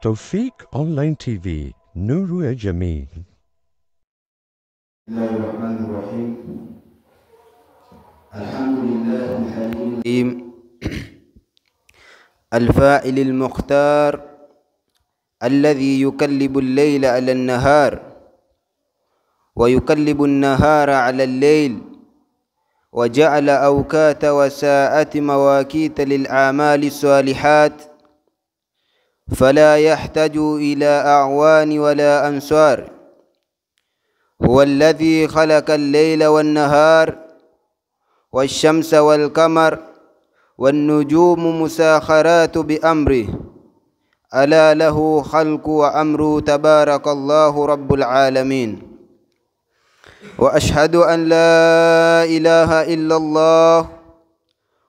توفيق أونلاين تي في نور يا جميل. بسم الله الرحمن الرحيم. الحمد لله الحليم الفاعل المختار الذي يكلب الليل على النهار ويكلب النهار على الليل وجعل أوقات وساعات مواقيت للأعمال الصالحات فلا يحتاج إلى أعوان ولا أنصار. هو الذي خلق الليل والنهار والشمس والقمر والنجوم مساخرات بأمره ألا له خلق وأمر تبارك الله رب العالمين. وأشهد أن لا إله إلا الله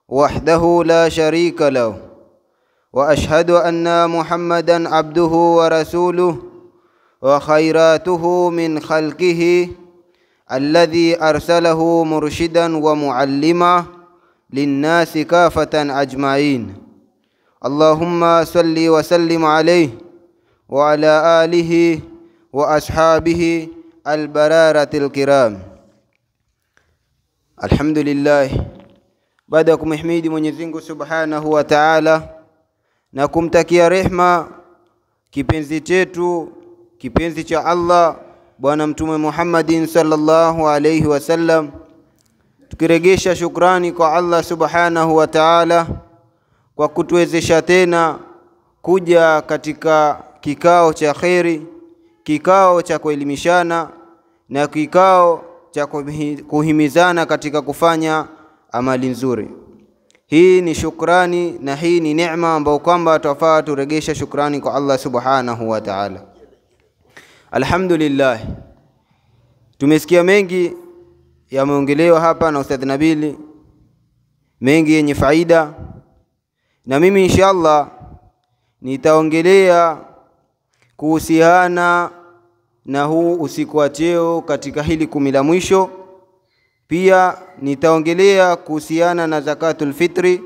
وحده لا شريك له وأشهد أن محمدًا عبده ورسوله وخيراته من خلقه الذي أرسله مرشدا ومعلما للناس كافة أجمعين. اللهم صل وسلم عليه وعلى آله وأصحابه البرارة الكرام. الحمد لله. baada ya kumhimidi Mwenyezi Mungu Subhanahu wa Ta'ala na kumtakia rehma kipenzi chetu, kipenzi cha Allah, Bwana Mtume Muhammadin sallallahu alayhi wasallam, tukiregesha shukrani kwa Allah Subhanahu wa Ta'ala kwa kutuwezesha tena kuja katika kikao cha khairi, kikao cha kuelimishana na kikao cha kuhimizana katika kufanya amali nzuri. Hii ni shukrani na hii ni neema ambayo kwamba tutafaa turegesha shukrani kwa Allah Subhanahu wa Ta'ala. Alhamdulillah. Tumesikia mengi yameongelewa hapa na Ustadh Nabili, mengi yenye faida, na mimi inshallah nitaongelea kuhusiana na huu usiku wa cheo katika hili 10 la mwisho. Pia nitaongelea kuhusiana na zakatul fitri.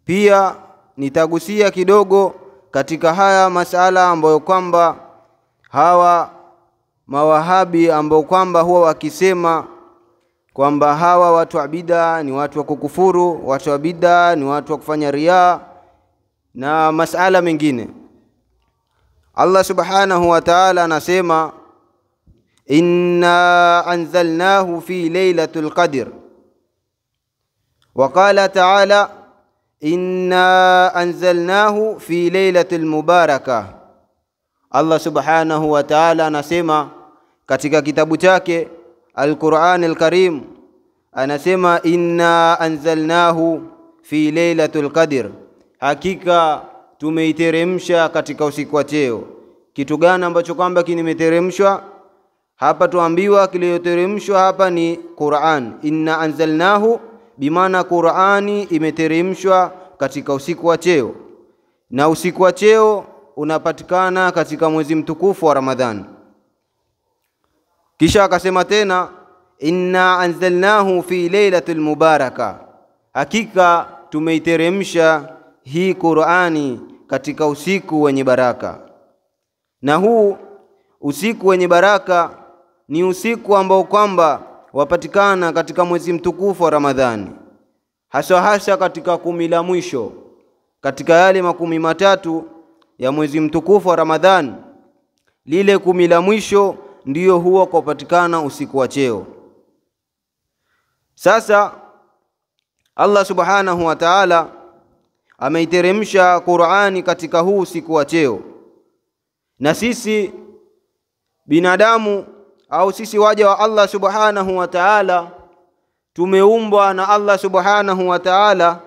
Pia nitagusia kidogo katika haya masala ambayo kwamba hawa mawahabi ambao kwamba huwa wakisema kwamba hawa watu wa bid'a ni watu wa kukufuru, watu wa bid'a ni watu wa kufanya riya na masala mengine. Allah Subhanahu wa Ta'ala anasema inna anzalnahu fi laylatul qadr, wa qala ta'ala inna anzalnahu fi laylatil mubarakah. Allah Subhanahu wa Ta'ala anasema katika kitabu chake Al-Qur'an Al-Karim, anasema inna anzalnahu fi laylatul qadr, hakika tumeiteremsha katika usiku wa cheo. Kitu gani ambacho kwamba kimeteremshwa hapa? Tuambiwa kiliyoteremshwa hapa ni Qur'an. Inna anzalnahu bimaana Qur'ani imeteremshwa katika usiku wa cheo, na usiku wa cheo unapatikana katika mwezi mtukufu wa Ramadhani. Kisha akasema tena inna anzalnahu fi laylatil mubarakah, hakika tumeiteremsha hii Qur'ani katika usiku wenye baraka. Na huu usiku wenye baraka ni usiku ambao kwamba wapatikana katika mwezi mtukufu wa Ramadhani, hasa katika 10 la mwisho, katika yale 13 ya mwezi mtukufu wa Ramadhani. Lile 10 la mwisho ndiyo huwa kupatikana usiku wa cheo. Sasa Allah Subhanahu wa Ta'ala ameiteremsha Qur'ani katika huu usiku wa cheo, na sisi binadamu au sisi waja wa Allah Subhanahu wa Ta'ala tumeumbwa na Allah Subhanahu wa Ta'ala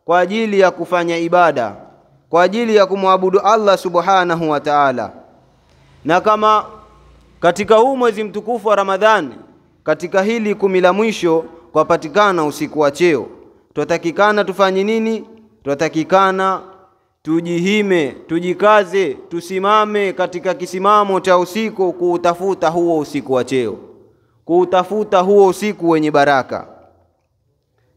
kwa ajili ya kufanya ibada, kwa ajili ya kumwabudu Allah Subhanahu wa Ta'ala. Na kama katika huu mwezi mtukufu wa Ramadhani, katika hili 10 la mwisho kwa patikana usiku wa cheo, tutakikana tufanye nini? Tutakikana tujihime, tujikaze, tusimame katika kisimamo cha usiku kuutafuta huo usiku wa cheo, kuutafuta huo usiku wenye baraka.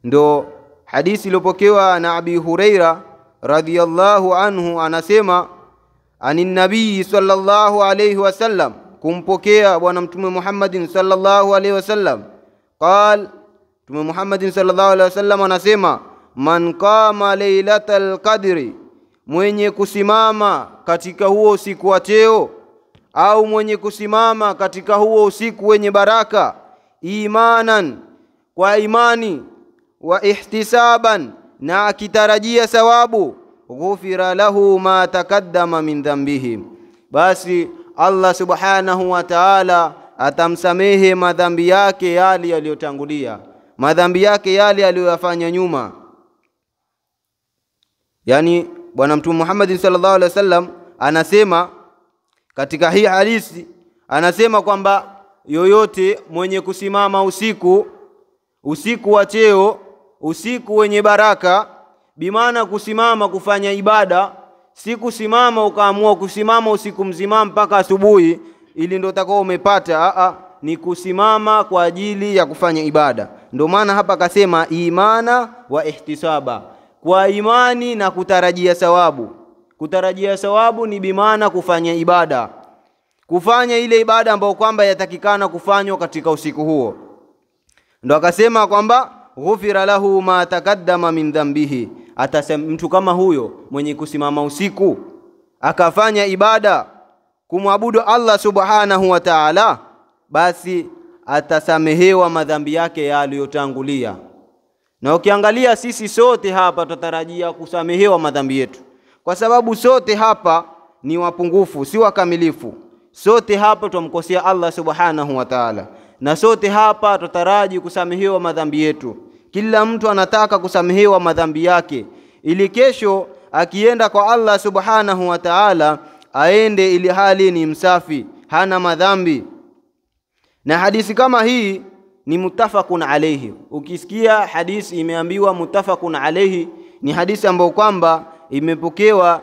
Ndo hadithi iliyopokewa na Abi Huraira radhiyallahu anhu anasema anin nabii sallallahu alayhi wasallam, kumpokea bwana mtume Muhammadin sallallahu alayhi wasallam, qal, mtume Muhammadin sallallahu alayhi wasallam anasema, man qama lailatal qadri, mwenye kusimama katika huo usiku wa cheo, au mwenye kusimama katika huo usiku wenye baraka, imanan, kwa imani, wa ihtisaban, na akitarajia thawabu, ghufira lahu ma taqaddama min dhanbihi, basi Allah subhanahu wa ta'ala atamsamehe madhambi yake yale yaliyotangulia, madhambi yake yale aliyoyafanya nyuma. Yani bwana mtume Muhammad sallallahu alaihi wasallam anasema katika hii hadithi, anasema kwamba yoyote mwenye kusimama usiku wa cheo, usiku wenye baraka, bimaana kusimama kufanya ibada, si kusimama ukaamua kusimama usiku mzima mpaka asubuhi ili ndio utakao umepata, ni kusimama kwa ajili ya kufanya ibada. Ndio maana hapa akasema imana wa ihtisaba, kwa imani na kutarajia thawabu. Kutarajia thawabu ni bimaana kufanya ibada, kufanya ile ibada ambayo kwamba yatakikana kufanywa katika usiku huo. Ndio akasema kwamba ghufira lahu ma taqaddama min dhanbihi, mtu kama huyo mwenye kusimama usiku akafanya ibada kumwabudu Allah subhanahu wa ta'ala, basi atasamehewa madhambi yake yaliyotangulia. Na ukiangalia sisi sote hapa tutarajia kusamehewa madhambi yetu, kwa sababu sote hapa ni wapungufu, si wakamilifu. Sote hapa tumkosea Allah subhanahu wa ta'ala, na sote hapa tutaraji kusamehewa madhambi yetu. Kila mtu anataka kusamehewa madhambi yake, ili kesho akienda kwa Allah subhanahu wa ta'ala aende ili hali ni msafi, hana madhambi. Na hadithi kama hii ni muttafaqun alayhi. Ukisikia hadithi imeambiwa muttafaqun alayhi, ni hadithi ambayo kwamba imepokewa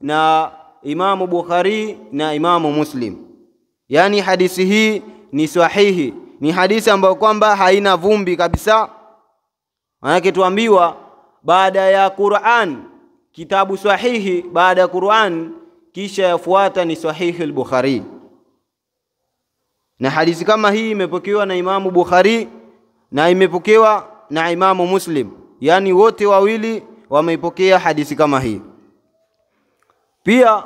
na Imamu Bukhari na Imamu Muslim. Yani hadithi hii ni sahihi, ni hadithi ambayo kwamba haina vumbi kabisa. Maana tuambiwa baada ya Qur'an, kitabu sahihi baada ya Qur'an, kisha yafuata ni sahihi al-Bukhari. Na hadithi kama hii imepokewa na Imamu Bukhari na imepokewa na Imamu Muslim, yani wote wawili wameipokea hadithi kama hii. Pia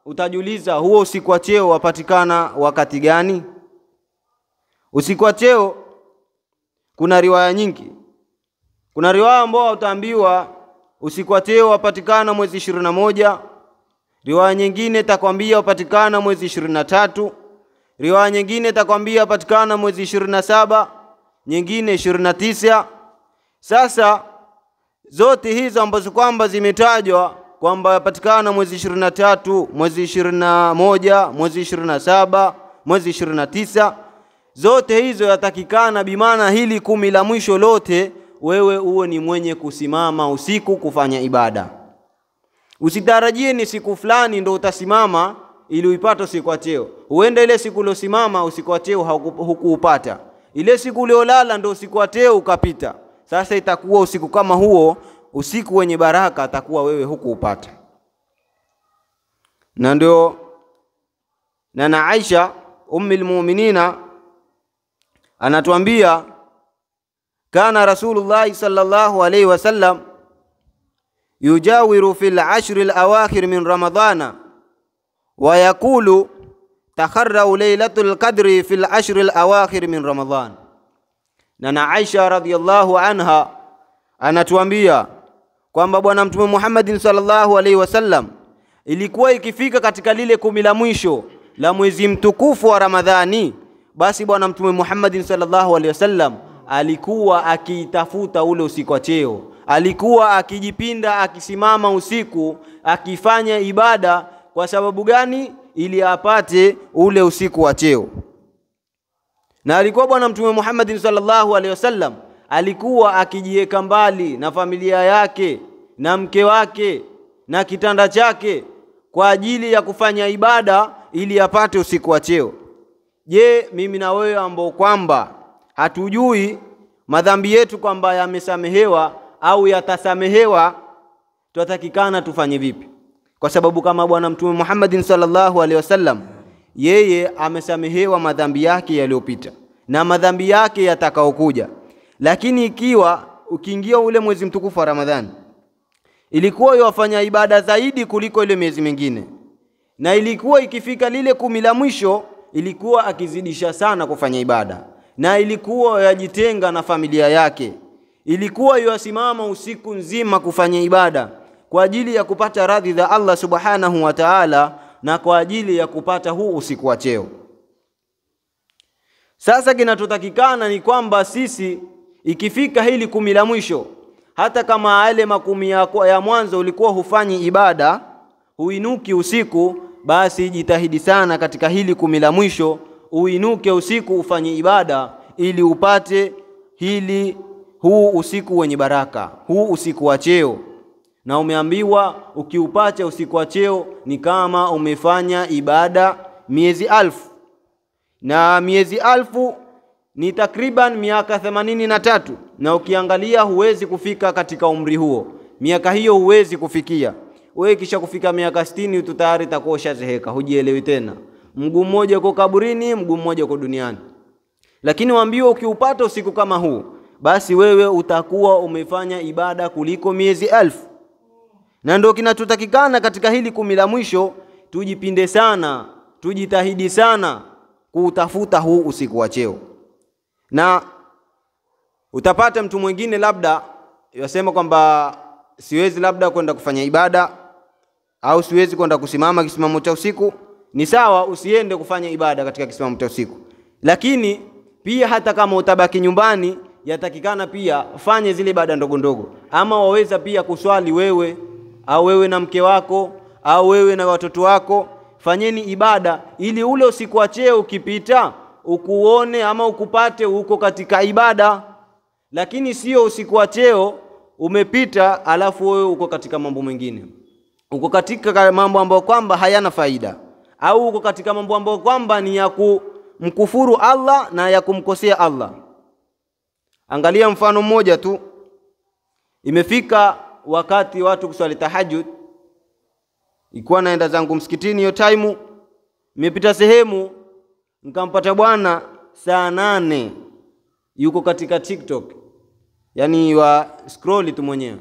utajiuliza, huo usiku wa cheo wapatikana wakati gani? Usiku wa cheo kuna riwaya nyingi. Kuna riwaya ambao utaambiwa usiku wa cheo wapatikana mwezi 21, riwaya nyingine itakwambia wapatikana mwezi 23, riwaya nyingine itakwambia wapatikana mwezi 27, nyingine 29. Sasa zote hizo ambazo kwamba zimetajwa kwamba yapatikana mwezi 23, mwezi 21, mwezi 27, mwezi 29, zote hizo yatakikana bimaana hili 10 la mwisho lote wewe uwe ni mwenye kusimama usiku kufanya ibada. Usitarajie ni siku fulani ndio utasimama ili uipate siku ya cheo. Uende ile siku uliosimama usiku wa cheo hukuupata, ile siku uliolala ndio usiku wa cheo ukapita. Sasa itakuwa usiku kama huo, usiku wenye baraka, atakuwa wewe hukuupata. Na ndio na Aisha ummul mu'minina anatuambia, kana Rasulullah sallallahu alayhi wasallam yujawiru fil 10 al-awakhir min Ramadhana wa yaqulu takharrau laylatul qadri fil 10 al-awakhir min Ramadhan. Na Aisha radhiyallahu anha anatuambia kwamba bwana mtume Muhammad sallallahu alayhi wasallam ilikuwa ikifika katika lile 10 la mwisho la mwezi mtukufu wa Ramadhani, basi bwana mtume Muhammad sallallahu alayhi wasallam alikuwa akitafuta ule usiku wa cheo, alikuwa akijipinda akisimama usiku akifanya ibada. Kwa sababu gani? Ili apate ule usiku wa cheo. Na alikuwa bwana mtume Muhammad sallallahu alaihi wasallam alikuwa akijiweka mbali na familia yake na mke wake na kitanda chake kwa ajili ya kufanya ibada ili apate usiku wa cheo. Je, mimi na wewe ambao kwamba hatujui madhambi yetu kwamba yamesamehewa au yatasamehewa, tutakikana tufanye vipi? kwa sababu kama bwana Mtume Muhammadin sallallahu alaihi wasallam yeye amesamehewa madhambi yake yaliyopita na madhambi yake yatakaokuja. Lakini ikiwa ukiingia ule mwezi mtukufu wa Ramadhani, ilikuwa yafanya ibada zaidi kuliko ile miezi mingine, na ilikuwa ikifika lile 10 la mwisho ilikuwa akizidisha sana kufanya ibada, na ilikuwa yajitenga na familia yake, ilikuwa yasimama usiku nzima kufanya ibada kwa ajili ya kupata radhi za Allah subhanahu wa ta'ala, na kwa ajili ya kupata huu usiku wa cheo. Sasa kinachotakikana ni kwamba sisi ikifika hili 10 la mwisho, hata kama yale 10 ya mwanzo ulikuwa hufanyi ibada, huinuki usiku, basi jitahidi sana katika hili 10 la mwisho uinuke usiku ufanye ibada, ili upate huu usiku wenye baraka, huu usiku wa cheo. Na umeambiwa ukiupata usiku wa cheo ni kama umefanya ibada miezi 1000, na miezi 1000 ni takriban miaka 83, na ukiangalia huwezi kufika katika umri huo, miaka hiyo huwezi kufikia. Wewe kisha kufika miaka 60 tu tayari utakuwa ushazeheka, hujielewi tena, mguu mmoja uko kaburini, mguu mmoja uko duniani. Lakini waambiwa ukiupata usiku kama huu, basi wewe utakuwa umefanya ibada kuliko miezi 1000. Na ndio kinachotakikana katika hili 10 la mwisho, tujipinde sana, tujitahidi sana kutafuta huu usiku wa cheo. Na utapata mtu mwingine labda yasema kwamba siwezi labda kwenda kufanya ibada, au siwezi kwenda kusimama kisimamo cha usiku. Ni sawa usiende kufanya ibada katika kisimamo cha usiku, lakini pia hata kama utabaki nyumbani, yatakikana pia fanye zile ibada ndogo ndogo. Ama waweza pia kuswali wewe, au wewe na mke wako, au wewe na watoto wako, fanyeni ibada ili ule usiku wa cheo ukipita ukuone ama ukupate uko katika ibada. Lakini sio usiku wa cheo umepita alafu wewe uko katika mambo mengine, uko katika mambo ambayo kwamba hayana faida, au uko katika mambo ambayo kwamba ni ya kumkufuru Allah na ya kumkosea Allah. Angalia mfano mmoja tu. Imefika wakati watu kuswali tahajjud, ikuwa naenda zangu msikitini hiyo time, nimepita sehemu nikampata bwana saa 8 yuko katika TikTok, yani wa scroll tu mwenyewe.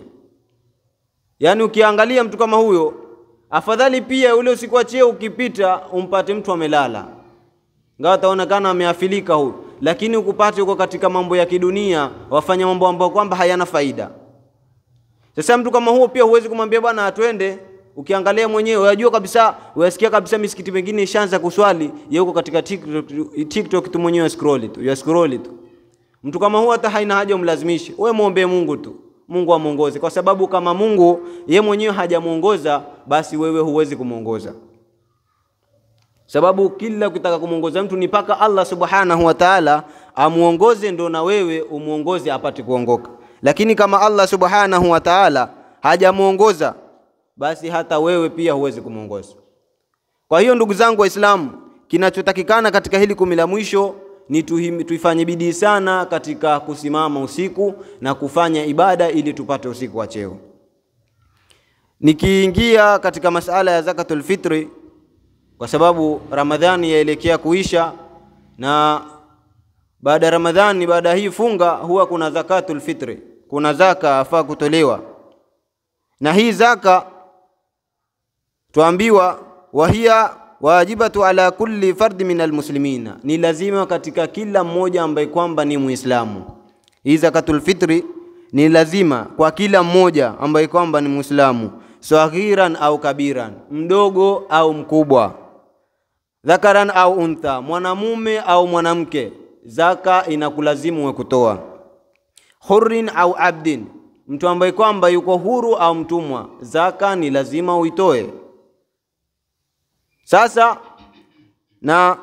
Yani ukiangalia mtu kama huyo, afadhali pia ule usiku wa cheo ukipita umpate mtu amelala, ingawa ataonekana ameafilika huyo, lakini ukupate uko katika mambo ya kidunia, wafanya mambo ambayo kwamba hayana faida. Sasa mtu kama huo pia huwezi kumwambia bwana atwende. Ukiangalia mwenyewe unajua kabisa, unasikia kabisa misikiti mingine ishaanza kuswali, yeye uko katika TikTok tu mwenyewe scroll tu. Mtu kama huo hata haina haja umlazimishe. Wewe muombe Mungu tu, Mungu amuongoze, kwa sababu kama Mungu yeye mwenyewe hajamuongoza, basi wewe huwezi kumuongoza. Sababu kila ukitaka kumuongoza mtu ni paka Allah subhanahu wa ta'ala amuongoze, ndo na wewe umuongoze apate kuongoka. Lakini kama Allah subhanahu wa ta'ala hajamuongoza, basi hata wewe pia huwezi kumuongoza. Kwa hiyo ndugu zangu Waislamu, kinachotakikana katika hili 10 la mwisho ni tuifanye bidii sana katika kusimama usiku na kufanya ibada ili tupate usiku wa cheo. Nikiingia katika masala ya zakatul fitri, kwa sababu Ramadhani yaelekea kuisha, na baada ya Ramadhani, baada hii funga, huwa kuna zakatul fitri, kuna zaka afaa kutolewa. Na hii zaka tuambiwa wahia wajibatu ala kulli fard min almuslimina, ni lazima katika kila mmoja ambaye kwamba ni Muislamu. Hii zakatul fitri ni lazima kwa kila mmoja ambaye kwamba ni Muislamu, saghiran au kabiran, mdogo au mkubwa, dhakaran au untha, mwanamume au mwanamke, zaka inakulazimu wewe kutoa. Hurrin au abdin, mtu ambaye kwamba yuko huru au mtumwa, zaka ni lazima uitoe. Sasa na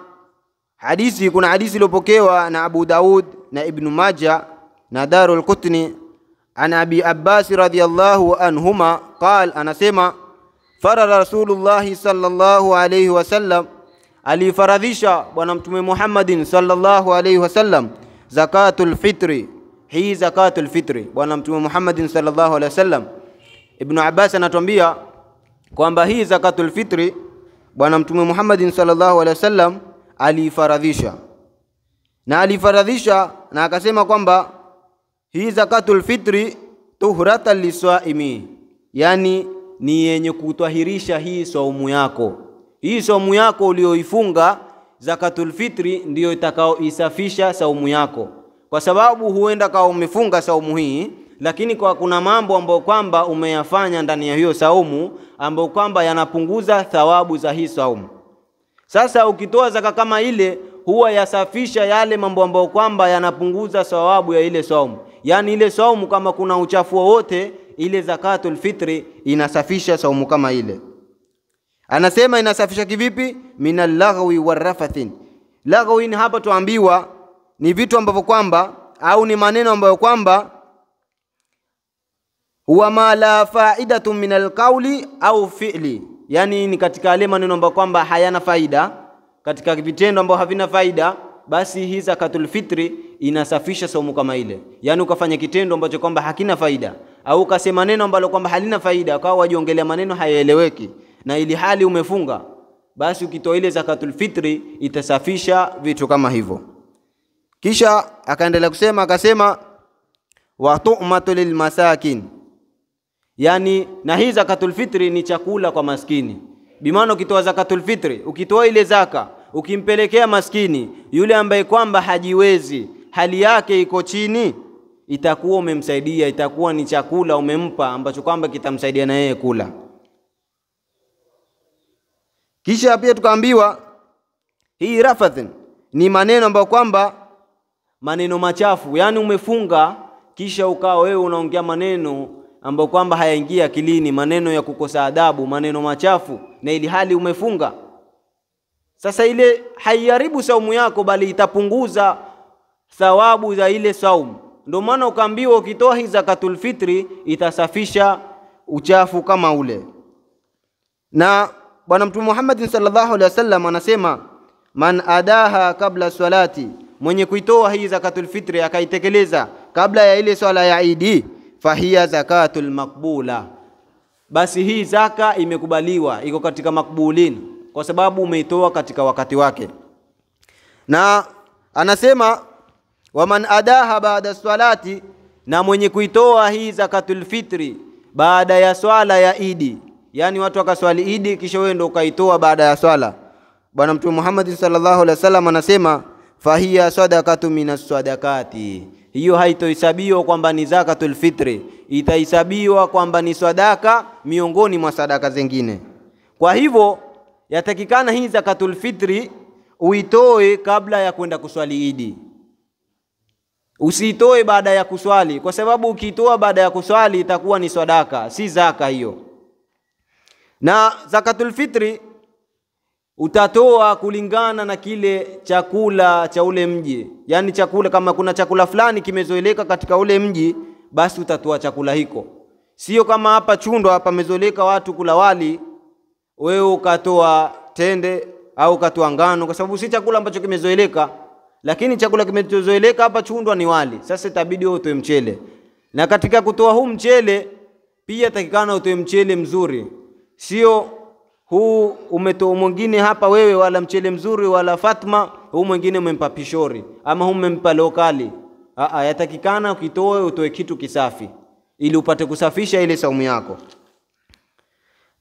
hadithi, kuna hadithi iliyopokewa na Abu Daud na Ibn Majah na Darul Qutni an Abi Abbas radhiyallahu anhuma qala, anasema farara Rasulullah sallallahu alayhi wasallam, alifaradhisha bwana mtume Muhammadin sallallahu alayhi wasallam zakatul fitri. Hii zakatul fitri bwana mtume Muhammadin sallallahu alayhi wasallam, Ibn Abbas anatuambia kwamba hii zakatul fitri bwana Mtume Muhammad sallallahu alaihi wasallam alifaradhisha, na alifaradhisha na akasema kwamba hii zakatul fitri tuhratan liswaimi, yani ni yenye kutwahirisha hii saumu yako. Hii saumu yako ulioifunga, zakatul fitri ndiyo itakaoisafisha saumu yako, kwa sababu huenda kama umefunga saumu hii, lakini kwa kuna mambo ambayo kwamba umeyafanya ndani ya hiyo saumu ambayo kwamba yanapunguza thawabu za hii saumu. Sasa ukitoa zaka kama ile, huwa yasafisha yale mambo ambayo kwamba yanapunguza thawabu ya ile saumu. Yani ile saumu kama kuna uchafu wowote, ile zakatul fitri inasafisha saumu kama ile. Anasema inasafisha kivipi? Minal laghwi warafathin. Laghwi ni hapa tuambiwa ni vitu ambavyo kwamba au ni maneno ambayo kwamba huwa ma la faidatu minal qawli au fi'li, yani ni katika yale maneno ambayo kwamba hayana faida, katika vitendo ambavyo havina faida, basi hii zakatul fitri inasafisha saumu kama ile. Yani ukafanya kitendo ambacho kwamba hakina faida, au ukasema neno ambalo kwamba halina faida, ukawa wajiongelea maneno hayaeleweki na ili hali umefunga, basi ukitoa ile zakatul fitri itasafisha vitu kama hivyo. Kisha akaendelea kusema, akasema wa tu'matu lil masakin, yani na hii zakatul fitri ni chakula kwa maskini. Bimaana ukitoa zakatul fitri, ukitoa ile zaka ukimpelekea maskini yule ambaye kwamba hajiwezi, hali yake iko chini, itakuwa umemsaidia, itakuwa ni chakula umempa ambacho kwamba kitamsaidia na yeye kula. Kisha pia tukaambiwa hii rafathin ni maneno ambayo kwamba maneno machafu, yani umefunga kisha ukawa wewe unaongea maneno ambayo kwamba hayaingia akilini, maneno ya kukosa adabu, maneno machafu, na ili hali umefunga. Sasa ile haiharibu saumu yako, bali itapunguza thawabu za ile saumu. Ndio maana ukaambiwa ukitoa hii zakatul fitri itasafisha uchafu kama ule. Na bwana Mtume Muhammad sallallahu alaihi wasallam anasema man adaha kabla salati, mwenye kuitoa hii zakatul fitri akaitekeleza kabla ya ile swala ya Eid, fahiya zakatul makbula, basi hii zaka imekubaliwa, iko katika makbulin, kwa sababu umeitoa katika wakati wake. Na anasema waman adaha baada salati, na mwenye kuitoa hii zakatul fitri baada ya swala ya Eid, yani watu wakaswali Eid kisha wewe ndio ukaitoa baada ya swala, bwana Mtume Muhammad sallallahu alaihi wasallam anasema fahiya sadaqatu minas sadaqati, hiyo haitohesabiwa kwamba ni zakatul fitri, itahesabiwa kwamba ni sadaka miongoni mwa sadaka zingine. Kwa hivyo yatakikana hii zakatul fitri uitoe kabla ya kwenda kuswali Eid, usitoe baada ya kuswali, kwa sababu ukitoa baada ya kuswali itakuwa ni sadaka, si zaka hiyo. Na zakatul fitri utatoa kulingana na kile chakula cha ule mji, yani chakula kama kuna chakula fulani kimezoeleka katika ule mji, basi utatoa chakula hiko. Sio kama hapa Chundo hapa mezoeleka watu kula wali, wewe ukatoa tende au ukatoa ngano, kwa sababu si chakula ambacho kimezoeleka. Lakini chakula kimezoeleka hapa Chundo ni wali, sasa itabidi utoe mchele. Na katika kutoa huu mchele pia takikana utoe mchele mzuri, sio huu umetoa mwingine hapa wewe wala mchele mzuri wala Fatma, huu mwingine umempa pishori ama huu umempa lokali. Yatakikana ukitoe utoe kitu kisafi ili upate kusafisha ile saumu yako.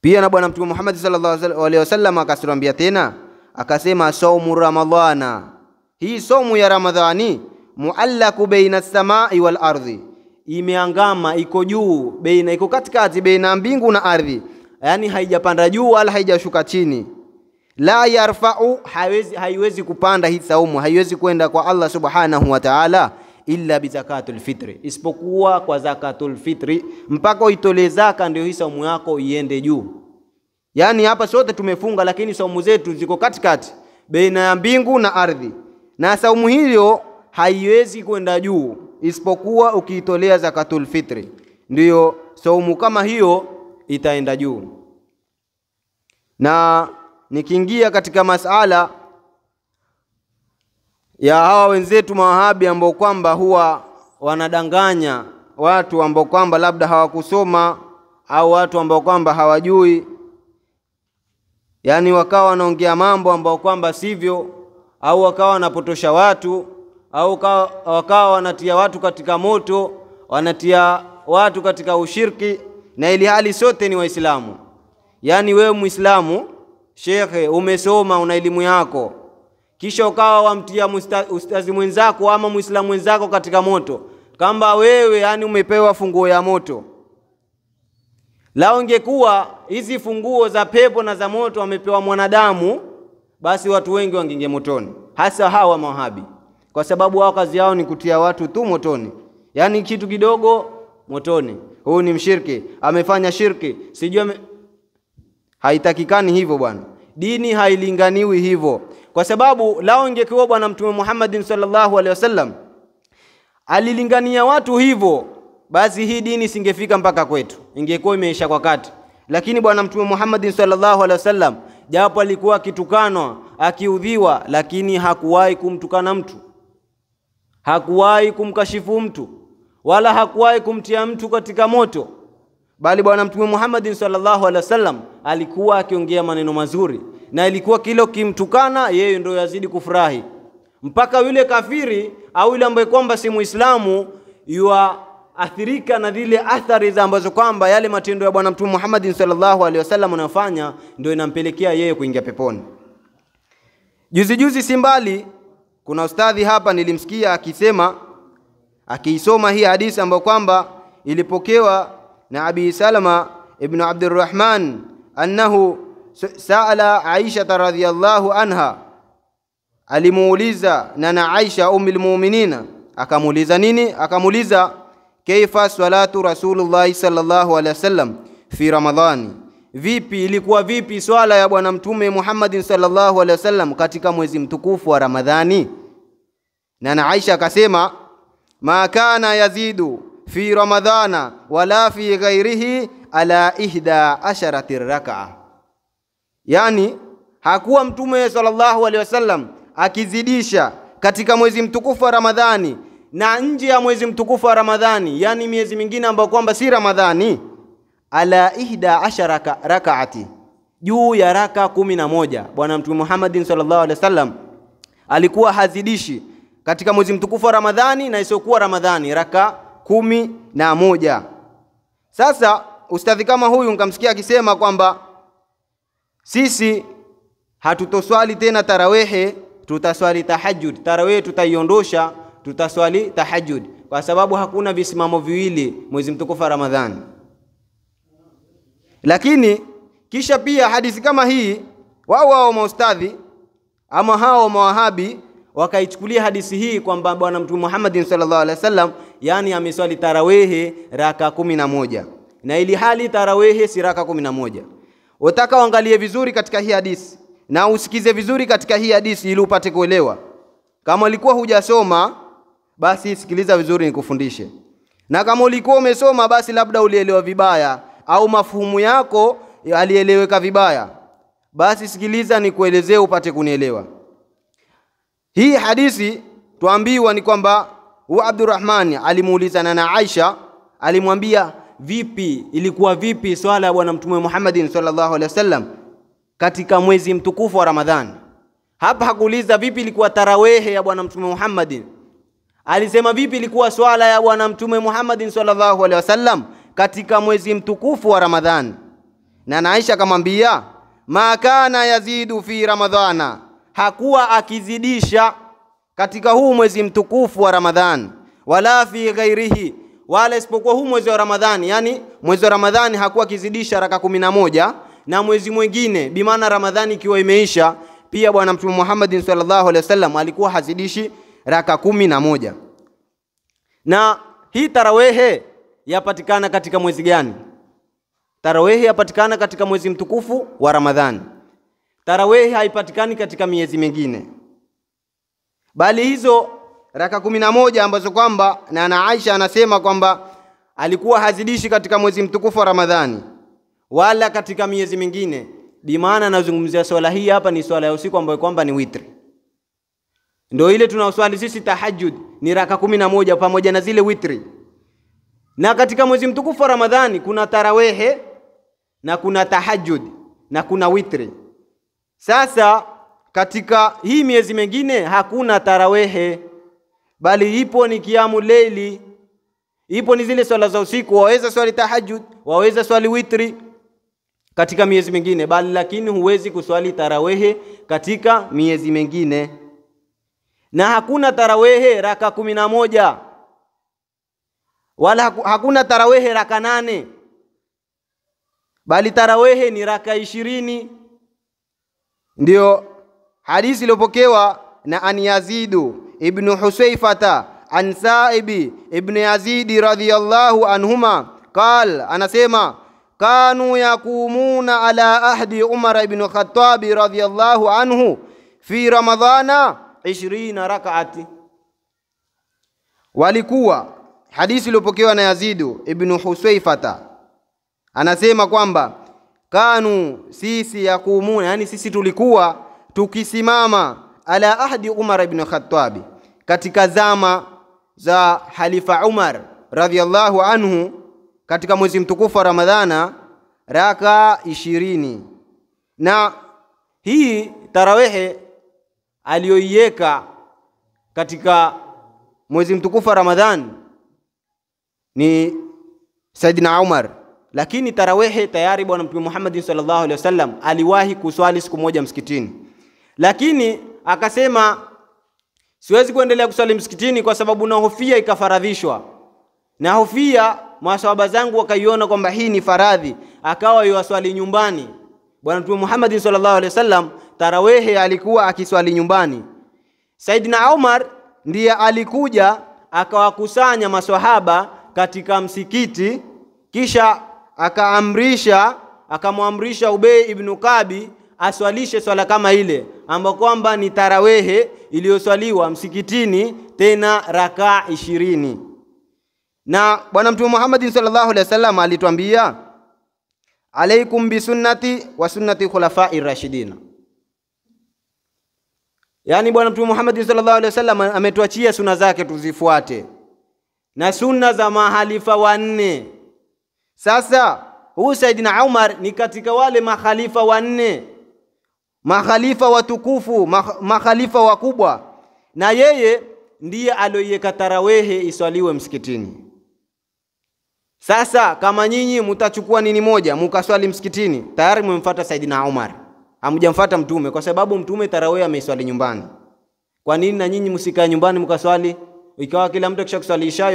Pia na bwana Mtume Muhammad sallallahu alaihi wasallam akasirambia tena, akasema saumu ramadhana, hii saumu ya Ramadhani muallaku baina samai wal ardhi, imeangama, iko juu, baina, iko katikati baina mbingu na ardhi, yani haijapanda juu wala haijashuka chini. La yarfa'u, haiwezi kupanda hii saumu, haiwezi kwenda kwa Allah subhanahu wa ta'ala illa bi zakatul fitri, isipokuwa kwa zakatul fitri. Mpaka uitolee zaka ndio hii saumu yako iende juu. Yani hapa sote tumefunga, lakini saumu zetu ziko katikati baina ya mbingu na ardhi, na saumu hiyo haiwezi kwenda juu isipokuwa ukiitolea zakatul fitri, ndio saumu kama hiyo itaenda juu. Na nikiingia katika masala ya hawa wenzetu mawahabi ambao kwamba huwa wanadanganya watu ambao kwamba labda hawakusoma au watu ambao kwamba hawajui, yani wakawa wanaongea mambo ambao kwamba sivyo, au wakawa wanapotosha watu, au wakawa wanatia watu katika moto, wanatia watu katika ushirki, na ili hali sote ni Waislamu. Yani wewe Muislamu, shekhe, umesoma, una elimu yako, kisha ukawa wamtia ustazi mwenzako ama Muislamu mwenzako katika moto, kamba wewe yani umepewa funguo ya moto. Lao ingekuwa hizi funguo za pepo na za moto wamepewa mwanadamu, basi watu wengi wangeingia motoni, hasa hawa mawahabi, kwa sababu wao kazi yao ni kutia watu tu motoni. Yani kitu kidogo motoni, huyu ni mshirki, amefanya shirki, sijui haitakikani hivyo bwana. Dini hailinganiwi hivyo, kwa sababu lao ingekuwa bwana Mtume Muhammad sallallahu alaihi wasallam alilingania watu hivyo, basi hii dini singefika mpaka kwetu, ingekuwa imeisha kwa kati. Lakini bwana Mtume Muhammad sallallahu alaihi wasallam japo alikuwa akitukanwa, akiudhiwa, lakini hakuwahi kumtukana mtu, hakuwahi kumkashifu mtu, wala hakuwahi kumtia mtu katika moto, bali bwana Mtume Muhammad sallallahu alaihi wasallam alikuwa akiongea maneno mazuri, na ilikuwa kilo kimtukana yeye ndio yazidi kufurahi, mpaka yule kafiri au yule ambaye kwamba si Muislamu athirika na zile athari za ambazo kwamba yale matendo ya bwana Mtume Muhammad sallallahu alaihi wasallam anafanya, ndio inampelekea yeye kuingia peponi. Juzi simbali kuna ustadhi hapa nilimsikia akisema, akiisoma hii hadithi ambayo kwamba ilipokewa na Abi Salama ibn Abdurrahman annahu sa'ala Aisha radhiyallahu anha, alimuuliza na Aisha ummul mu'minina, akamuuliza nini? Akamuuliza kaifa salatu Rasulullah sallallahu alaihi wasallam fi Ramadhani, vipi ilikuwa vipi swala ya bwana Mtume Muhammad sallallahu alaihi wasallam katika mwezi mtukufu wa Ramadhani? Na Aisha akasema ma kana yazidu fi Ramadhana wala fi ghairihi ala 11 rak'a, yani hakuwa Mtume sallallahu alaihi wasallam akizidisha katika mwezi mtukufu wa Ramadhani na nje ya mwezi mtukufu wa Ramadhani, yani miezi mingine ambayo kwamba si Ramadhani, ala 11 rak'ati, juu ya raka 11. Bwana Mtume Muhammad sallallahu alaihi wasallam alikuwa hazidishi katika mwezi mtukufu wa Ramadhani na isiokuwa Ramadhani raka 11. Sasa ustadhi kama huyu nikamsikia akisema kwamba sisi hatutoswali tena tarawehe, tutaswali tahajjud. Tarawehe tutaiondosha, tutaswali tahajjud, kwa sababu hakuna visimamo viwili mwezi mtukufu wa Ramadhani. Lakini kisha pia hadithi kama hii wao maustadhi ama hao mawahabi wakaichukulia hadithi hii kwamba bwana Mtume Muhammad sallallahu alaihi wasallam yani ameswali tarawehe raka 11, na ili hali tarawehe si raka 11. Utaka uangalie vizuri katika hii hadithi na usikize vizuri katika hii hadithi ili upate kuelewa. Kama ulikuwa hujasoma basi sikiliza vizuri nikufundishe, na kama ulikuwa umesoma basi labda ulielewa vibaya au mafuhumu yako alieleweka vibaya, basi sikiliza nikuelezee upate kunielewa. Hii hadithi tuambiwa ni kwamba huyu Abdurrahman alimuuliza na Aisha, alimwambia vipi ilikuwa vipi swala ya bwana Mtume Muhammad sallallahu alaihi wasallam katika mwezi mtukufu wa Ramadhani. Hapa hakuuliza vipi ilikuwa tarawehe ya bwana Mtume Muhammad, alisema vipi ilikuwa swala ya bwana Mtume Muhammad sallallahu alaihi wasallam katika mwezi mtukufu wa Ramadhani. Na Aisha akamwambia ma kana yazidu fi Ramadhana, hakuwa akizidisha katika huu mwezi mtukufu wa Ramadhani, wala fi ghairihi, wala isipokuwa huu mwezi wa Ramadhani. Yani mwezi wa Ramadhani hakuwa akizidisha raka 11, na mwezi mwingine bimaana Ramadhani ikiwa imeisha pia bwana Mtume Muhammad sallallahu alaihi wasallam alikuwa hazidishi raka 11. Na hii tarawehe yapatikana katika mwezi gani? Tarawehe yapatikana katika mwezi mtukufu wa Ramadhani. Tarawehe haipatikani katika miezi mingine, bali hizo raka 11 ambazo kwamba na Aisha anasema kwamba alikuwa hazidishi katika mwezi mtukufu wa Ramadhani wala katika miezi mingine. Bimaana nazungumzia swala hii hapa ni swala ya usiku ambayo kwamba ni witri. Ndio ile tunaoswali sisi tahajjud ni raka 11 pamoja na zile witri. Na katika mwezi mtukufu wa Ramadhani kuna tarawehe na kuna tahajjud na kuna witri. Sasa katika hii miezi mingine hakuna tarawehe, bali ipo ni kiamu leili, ipo ni zile swala za usiku. Waweza swali tahajjud, waweza swali witri katika miezi mingine, bali lakini huwezi kuswali tarawehe katika miezi mingine. Na hakuna tarawehe raka 11, wala hakuna tarawehe raka 8, bali tarawehe ni raka 20. Ndio hadithi iliyopokewa na an Yazidu ibn Husayfata an Saibi ibn Yazidi radhiyallahu anhuma qal, anasema kanu yakumuna ala ahdi Umar ibn Khattab radhiyallahu anhu fi Ramadhana 20 rak'ati. Walikuwa, hadithi iliyopokewa na Yazidu ibn Husayfata anasema kwamba kanu, sisi yakumuna, yani sisi tulikuwa tukisimama ala ahdi Umar ibn Khattab, katika zama za Halifa Umar radhiyallahu anhu, katika mwezi mtukufu wa Ramadhana raka 20. Na hii tarawehe aliyoiweka katika mwezi mtukufu wa Ramadhan ni Saidina Umar, lakini tarawehe tayari bwana Mtume Muhammad sallallahu alaihi wasallam aliwahi kuswali siku moja msikitini, lakini akasema siwezi kuendelea kuswali msikitini kwa sababu nahofia ikafaradhishwa, na hofia maswahaba zangu wakaiona kwamba hii ni faradhi, akawa yuwaswali nyumbani. Bwana Mtume Muhammad sallallahu alaihi wasallam tarawehe alikuwa akiswali nyumbani. Saidina Umar ndiye alikuja akawakusanya maswahaba katika msikiti, kisha akamwamrisha Ubay ibn Kabi aswalishe swala kama ile, ambapo kwamba ni tarawehe iliyoswaliwa msikitini, tena raka 20. Na bwana Mtume Muhammad sallallahu alaihi wasallam alituambia, alaikum bi sunnati wa sunnati khulafa'ir rashidin. Yani bwana Mtume Muhammad sallallahu alaihi wasallam ametuachia sunna zake tuzifuate, na sunna za mahalifa wanne. Sasa huyu Saidina Umar ni katika wale makhalifa wanne, makhalifa watukufu, makhalifa wakubwa, na yeye ndiye aliyoiweka tarawehe iswaliwe msikitini. Sasa kama nyinyi mtachukua nini moja mkaswali msikitini, tayari mmemfuata Saidina Umar, hamjamfuata mtume, kwa sababu mtume tarawehe ameiswali nyumbani. Kwa nini na nyinyi msikae nyumbani mkaswali? Ikawa kila mtu akishakuswali isha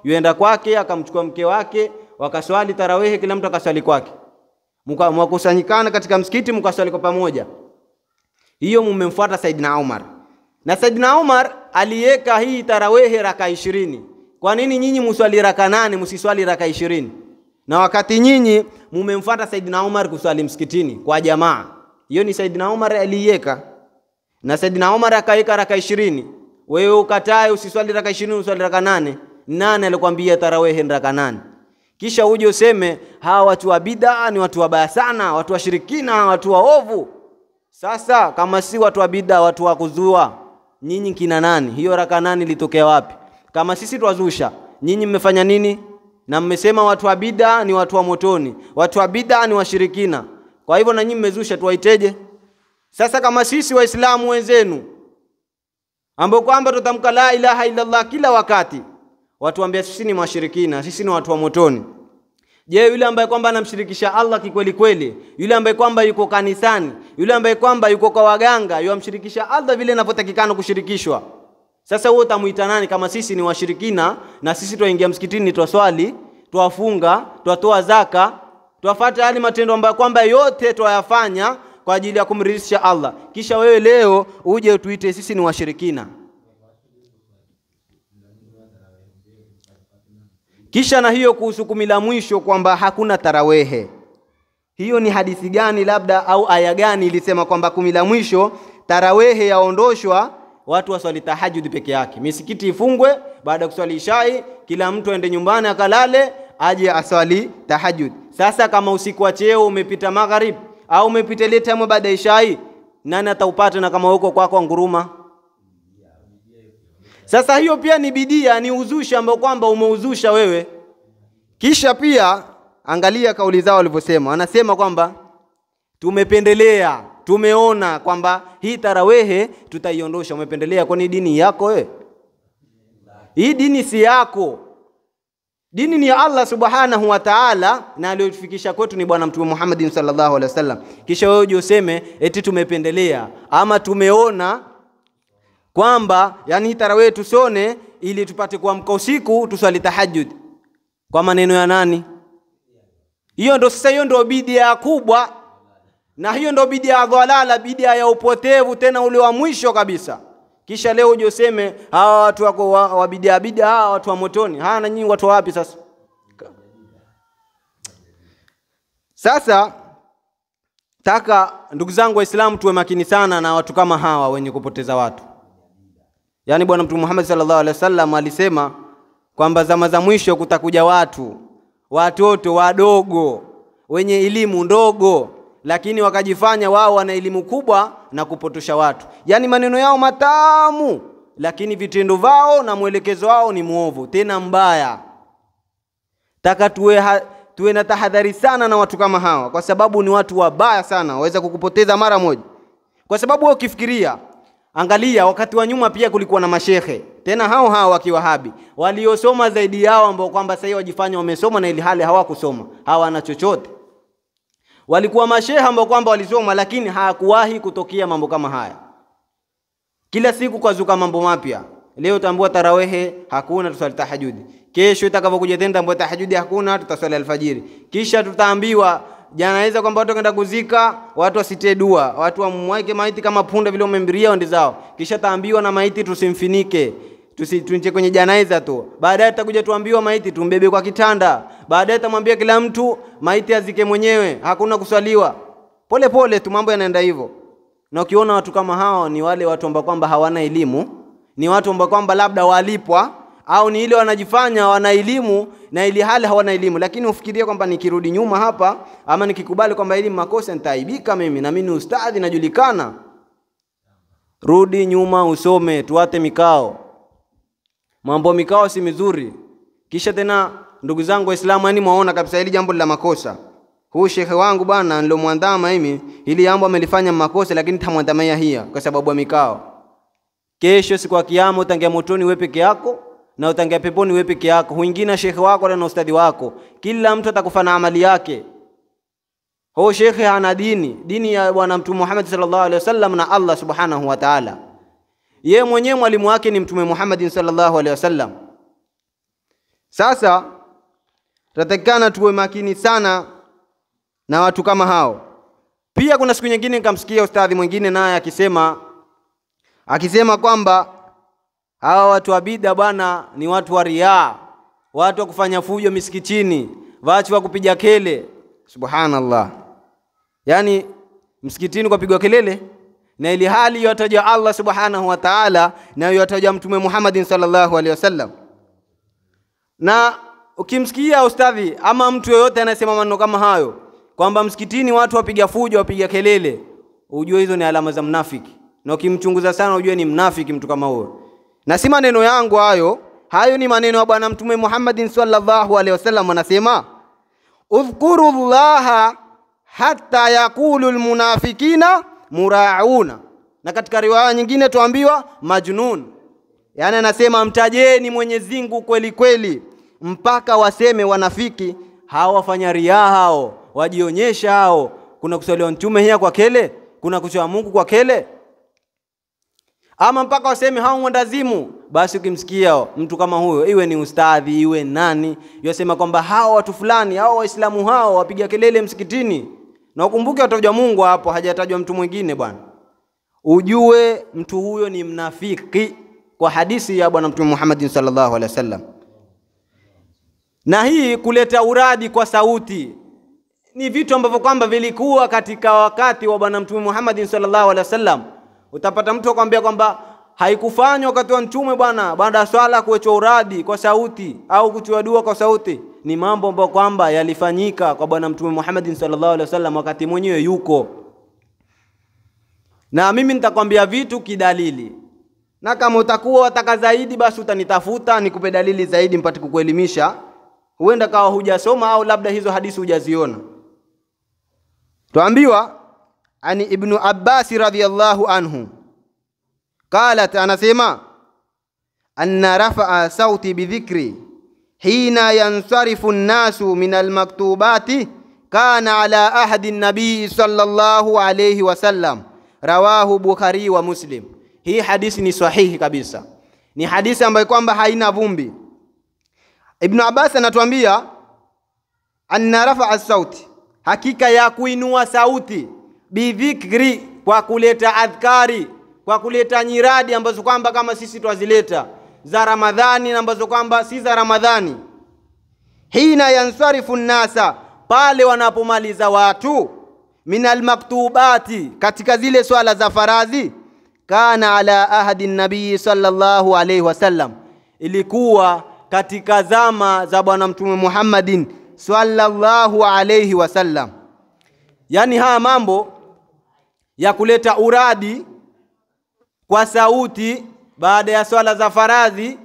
yuenda kwake, akamchukua mke wake, wakaswali tarawehe, kila mtu akaswali kwake, mwakusanyikana katika msikiti mkaswali kwa pamoja. Hiyo mmemfuata Saidina Umar. Na Saidina Umar aliweka hii tarawehe raka 20. Kwa nini nyinyi mswali raka 8 msiswali raka 20? Na wakati nyinyi mmemfuata Saidina Umar kuswali msikitini kwa jamaa. Hiyo ni Saidina Umar aliweka. Na Saidina Umar akaweka raka 20. Wewe ukatae usiswali raka 20 uswali raka 8. Nani alikwambia tarawehe raka 8? Kisha uje useme hawa watu wa bid'a ni watu wabaya sana, watu washirikina, watu waovu. Sasa kama si watu wa bid'a, watu wa kuzua, nyinyi kina nani? Hiyo raka 8 ilitokea wapi? Kama sisi tuwazusha, nyinyi mmefanya nini? Na mmesema watu wa bid'a ni watu wa motoni, watu wa bid'a ni washirikina. Kwa hivyo na nyinyi mmezusha, tuwaiteje? Sasa kama sisi waislamu wenzenu ambao kwamba tutamka la ilaha illa Allah kila wakati, watu ambia sisi ni washirikina, sisi ni watu wa motoni, je, yule ambaye kwamba anamshirikisha Allah kikweli kweli, yule ambaye kwamba yuko kanisani, yule ambaye kwamba yuko kwa waganga, yamshirikisha Allah vile inavyotakikana kushirikishwa, sasa wewe utamuita nani kama sisi ni washirikina na sisi tuingia msikitini tuwaswali, tuwafunga, tuwatoa zaka, tuwafuata yale matendo ambayo kwamba yote tuyafanya kwa ajili ya kumridhisha Allah, kisha wewe leo uje utuite sisi ni washirikina? Kisha na hiyo kuhusu 10 la mwisho kwamba hakuna tarawehe, hiyo ni hadithi gani labda au aya gani ilisema kwamba 10 la mwisho tarawehe yaondoshwa, watu waswali tahajjud peke yake, misikiti ifungwe, baada ya kuswali ishai kila mtu aende nyumbani akalale, aje aswali tahajjud? Sasa kama usiku wa cheo umepita magharib au umepita ile time baada ya ishai, nani ataupata? Na kama uko kwako nguruma? Sasa hiyo pia ni bidia, ni uzushi ambao kwamba umeuzusha wewe. Kisha pia angalia kauli zao walivyosema, wanasema kwamba tumeona kwamba hii tarawehe tutaiondosha. Umependelea kwani dini yako wewe? Hii dini si yako. Dini ni ya Allah subhanahu wa ta'ala, na aliyotufikisha kwetu ni bwana mtume Muhammad sallallahu alaihi wasallam. Kisha wewe uje useme eti tumependelea ama tumeona kwamba yani tarawih tusone ili tupate kuamka usiku tuswali tahajjud. Kwa maneno ya nani? Hiyo ndo sasa, hiyo ndo bidia kubwa, na hiyo ndo bidia dhalala, bidia ya upotevu, tena ule wa mwisho kabisa. Kisha leo uje useme hawa watu wako wa bidia hawa watu wa motoni. Na nyinyi watu wapi sasa? Sasa taka ndugu zangu Waislamu tuwe makini sana na watu kama hawa wenye kupoteza watu. Yani bwana mtume Muhammad sallallahu alaihi wasallam alisema kwamba zama za mwisho kutakuja watoto wadogo wenye elimu ndogo, lakini wakajifanya wao wana elimu kubwa na kupotosha watu. Yani maneno yao matamu, lakini vitendo vao na mwelekezo wao ni muovu tena mbaya. Taka tuwe na tahadhari sana na watu kama hawa, kwa sababu ni watu wabaya sana, waweza kukupoteza mara moja. Kwa sababu wewe ukifikiria, angalia wakati wa nyuma pia kulikuwa na mashehe, tena hao wakiwahabi waliosoma zaidi yao, ambao kwamba sasa wajifanya wamesoma na ili hali hawakusoma, hawana chochote. Walikuwa mashehe ambao kwamba walisoma, lakini hakuwahi kutokea mambo kama haya. Kila siku kazuka mambo mapya. Leo tambua tarawehe hakuna, tuswali tahajudi. Kesho itakapokuja tena tambua tahajudi hakuna, tutaswali alfajiri. Kisha tutaambiwa janaiza kwamba watu kwenda kuzika, watu wasitie dua, watu wamwaike maiti kama punda vile wamembiria wende zao. Kisha taambiwa na maiti tusimfinike, tusitunje kwenye janaiza tu. Baadaye tutakuja tuambiwa maiti tumbebe kwa kitanda. Baadaye tamwambia kila mtu maiti azike mwenyewe, hakuna kuswaliwa. Pole pole tu mambo yanaenda hivyo. Na ukiona watu kama hao ni wale watu ambao kwamba hawana elimu, ni watu ambao kwamba labda walipwa, au ni ile wanajifanya wana elimu na ili hali hawana elimu. Lakini ufikirie kwamba nikirudi nyuma hapa ama nikikubali kwamba elimu makosa nitaaibika mimi, na mimi ni ustadhi najulikana. Rudi nyuma usome, tuate mikao. Mambo mikao si mizuri. Kisha tena ndugu zangu Waislamu, yani muone kabisa hili jambo la makosa. Huu shekhe wangu bwana nilomwandama mimi, hili jambo amelifanya makosa, lakini tamwandamia hia kwa sababu ya mikao. Kesho siku ya kiyama utangia motoni wewe peke yako, na utangia peponi wewe peke yako. Huingine shekhe wako na ustadi wako. Kila mtu atakufa na amali yake. Huyo shekhe ana dini ya bwana mtume Muhammad sallallahu alaihi wasallam na Allah subhanahu wa ta'ala. Yeye mwenyewe mwalimu wake ni mtume Muhammad sallallahu alaihi wasallam. Sasa tatakana tuwe makini sana na watu kama hao. Pia kuna siku nyingine nikamsikia ustadhi mwingine naye akisema kwamba hawa watu wa bid'a bwana ni watu wa riaa, watu wa kufanya fujo misikitini, watu wa kupiga kelele. Subhanallah. Yani msikitini kwa pigwa kelele, na ili hali yataja Allah subhanahu wa ta'ala na yataja mtume Muhammad sallallahu alaihi wasallam. Na ukimsikia ustadhi ama mtu yoyote anasema maneno kama hayo kwamba msikitini watu wapiga fujo, wapiga kelele, ujue hizo ni alama za mnafiki. Na ukimchunguza sana ujue ni mnafiki mtu kama huyo. Na si maneno yangu hayo ni maneno ya bwana mtume Muhammad sallallahu alaihi wasallam. Anasema udhkurullaha hatta yaqulu almunafikina mura'una. Na katika riwaya nyingine tuambiwa majnun. Yani anasema mtajeni Mwenyezi Mungu kweli kweli mpaka waseme wanafiki hao wafanya riaa, hao wajionyesha, hao kuna kusaliwa mtume hiya kwa kele, kuna kuchwa Mungu kwa kele, ama mpaka waseme hao mwandazimu. Basi ukimsikia mtu kama huyo, iwe ni ustadhi iwe nani, yosema kwamba hao watu fulani, hao waislamu hao wapiga kelele msikitini, na ukumbuke watajwa Mungu hapo, hajatajwa mtu mwingine bwana, ujue mtu huyo ni mnafiki kwa hadithi ya bwana mtume Muhammad sallallahu alaihi wasallam. Na hii kuleta uradi kwa sauti ni vitu ambavyo kwamba vilikuwa katika wakati wa bwana mtume Muhammad sallallahu alaihi wasallam. Utapata mtu akwambia kwamba haikufanywa wakati wa mtume bwana, baada ya swala kuwechwa uradi kwa sauti au kuchua dua kwa sauti. Ni mambo ambayo kwamba yalifanyika kwa bwana mtume Muhammad sallallahu alaihi wasallam wakati mwenyewe yuko. Na mimi nitakwambia vitu kidalili, na kama utakuwa wataka zaidi basi utanitafuta nikupe dalili zaidi mpate kukuelimisha. Huenda kawa hujasoma au labda hizo hadithi hujaziona. Tuambiwa ani Ibn Abbas radhiyallahu anhu qalat, anasema anna rafa'a sauti bidhikri hina yansarifu an-nasu min al-maktubati kana ala ahdi an-nabii sallallahu alayhi wasallam, rawahu Bukhari wa Muslim. Hii hadithi ni sahihi kabisa, ni hadithi ambayo kwamba haina vumbi. Ibn Abbas anatuambia anna rafa'a sauti, hakika ya kuinua sauti, bidhikri, kwa kuleta adhkari, kwa kuleta nyiradi ambazo kwamba kama sisi twazileta za Ramadhani ambazo kwamba si za Ramadhani. Hina yansarifu nasa, pale wanapomaliza watu, minal maktubati, katika zile swala za faradhi, kana ala ahadi nabii sallallahu alayhi wasallam, ilikuwa katika zama za bwana mtume Muhammadin sallallahu alayhi wasallam. Yani haya mambo ya kuleta uradi kwa sauti baada ya swala za faradhi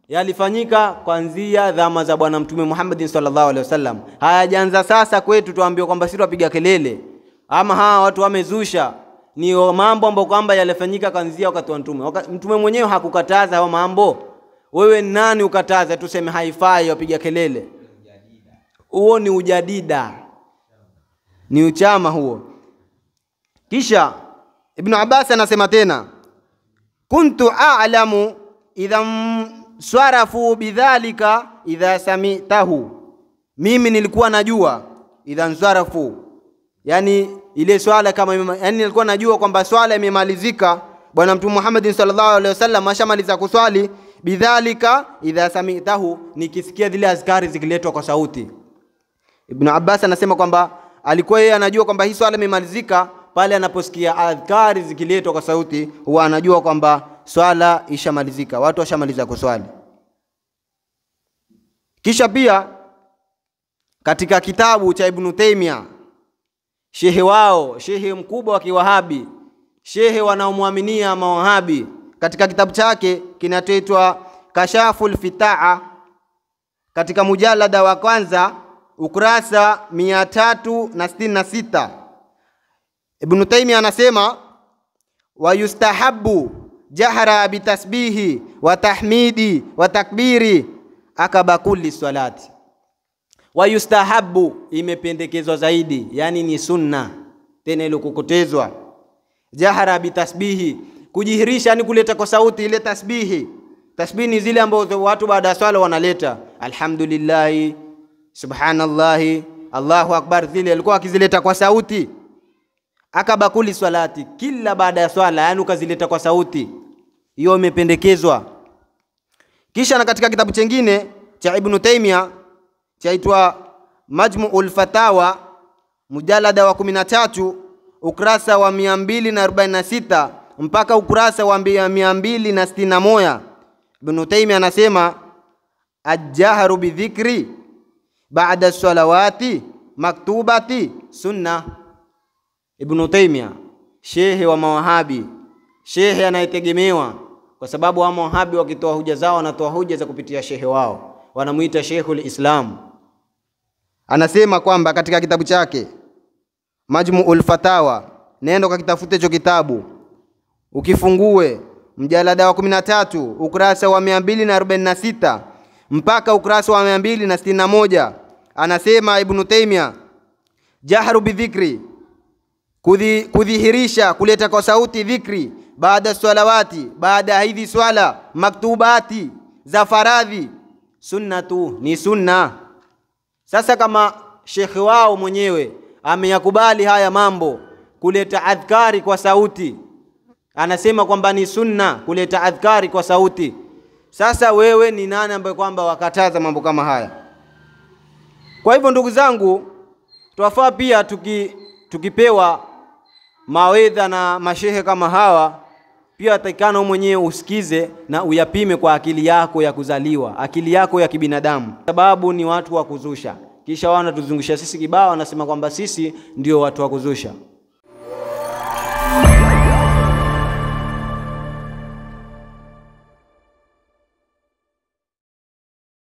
yalifanyika kuanzia zama za bwana mtume Muhammad sallallahu alaihi wasallam. Hayajaanza sasa kwetu tuambiwa kwamba sisi tupiga kelele ama hawa watu wamezusha. Ni mambo ambayo kwamba yalifanyika kuanzia wakati wa mtume. Mtume mwenyewe hakukataza hayo mambo. Wewe nani ukataza tuseme haifai wapiga kelele? Huo ni ujadida, ni uchama huo. Kisha Ibn Abbas anasema tena, kuntu a'lamu idha swarafu bidhalika idha samitahu, mimi nilikuwa najua idha swarafu, yani ile swala kama, yani nilikuwa najua kwamba swala imemalizika, bwana mtume Muhammad sallallahu alaihi wasallam ashamaliza kuswali, bidhalika idha samitahu, nikisikia zile azkari zikiletwa kwa sauti. Ibn Abbas anasema kwamba alikuwa yeye anajua kwamba hii swala imemalizika pale anaposikia adhkari zikiletwa kwa sauti, huwa anajua kwamba swala ishamalizika, watu washamaliza kuswali. Kisha pia katika kitabu cha Ibn Taymiyyah, shehe wao, shehe mkubwa wa Kiwahabi, shehe wanaomwaminia mawahabi, katika kitabu chake kinachoitwa Kashaful Fitaa, katika mujalada wa kwanza ukurasa 366, Ibn Taymiyyah anasema wa yustahabbu jahra bitasbihi wa tahmidi wa takbiri akaba kulli salati. Wa yustahabbu, imependekezwa zaidi, yani ni sunna tena ile kukotezwa, jahra bitasbihi, kujihirisha, ni kuleta kwa sauti ile tasbihi. Tasbihi ni zile ambazo watu baada ya swala wanaleta, alhamdulillah, subhanallah, Allahu akbar, zile alikuwa akizileta kwa sauti. Akaba kulli salati, kila baada ya swala, yani ukazileta kwa sauti, hiyo imependekezwa. Kisha na katika kitabu kingine cha Ibn Taymiyyah chaitwa Majmu'ul Fatawa, mujalada wa 13 ukurasa wa 246 mpaka ukurasa wa 261, Ibn Taymiyyah anasema ajharu bidhikri ba'da salawati maktubati sunna. Ibn Taymiyyah, shehe wa mawahabi, shehe anayetegemewa, kwa sababu wa mawahabi wakitoa hoja zao wanatoa hoja za kupitia shehe wao, wanamuita Sheikhul Islam. Anasema kwamba katika kitabu chake Majmu'ul Fatawa, nenda kakitafute hicho kitabu ukifungue, mjalada wa 13 ukurasa wa 246 mpaka ukurasa wa 261, anasema Ibn Taymiyyah, jahru bidhikri, kudhihirisha, kuleta kwa sauti dhikri, baada salawati, baada hizi swala maktubati za faradhi, sunnatu, ni sunna. Sasa kama shekhi wao mwenyewe ameyakubali haya mambo, kuleta adhkari kwa sauti, anasema kwamba ni sunna kuleta adhkari kwa sauti, sasa wewe ni nani ambaye kwamba wakataza mambo kama haya? Kwa hivyo ndugu zangu, tuwafaa pia tukipewa mawedha na mashehe kama hawa, pia atakana mwenyewe usikize na uyapime kwa akili yako ya kuzaliwa, akili yako ya kibinadamu, sababu ni watu wa kuzusha. Kisha wana tuzungusha sisi kibao, wanasema kwamba sisi ndio watu wa kuzusha.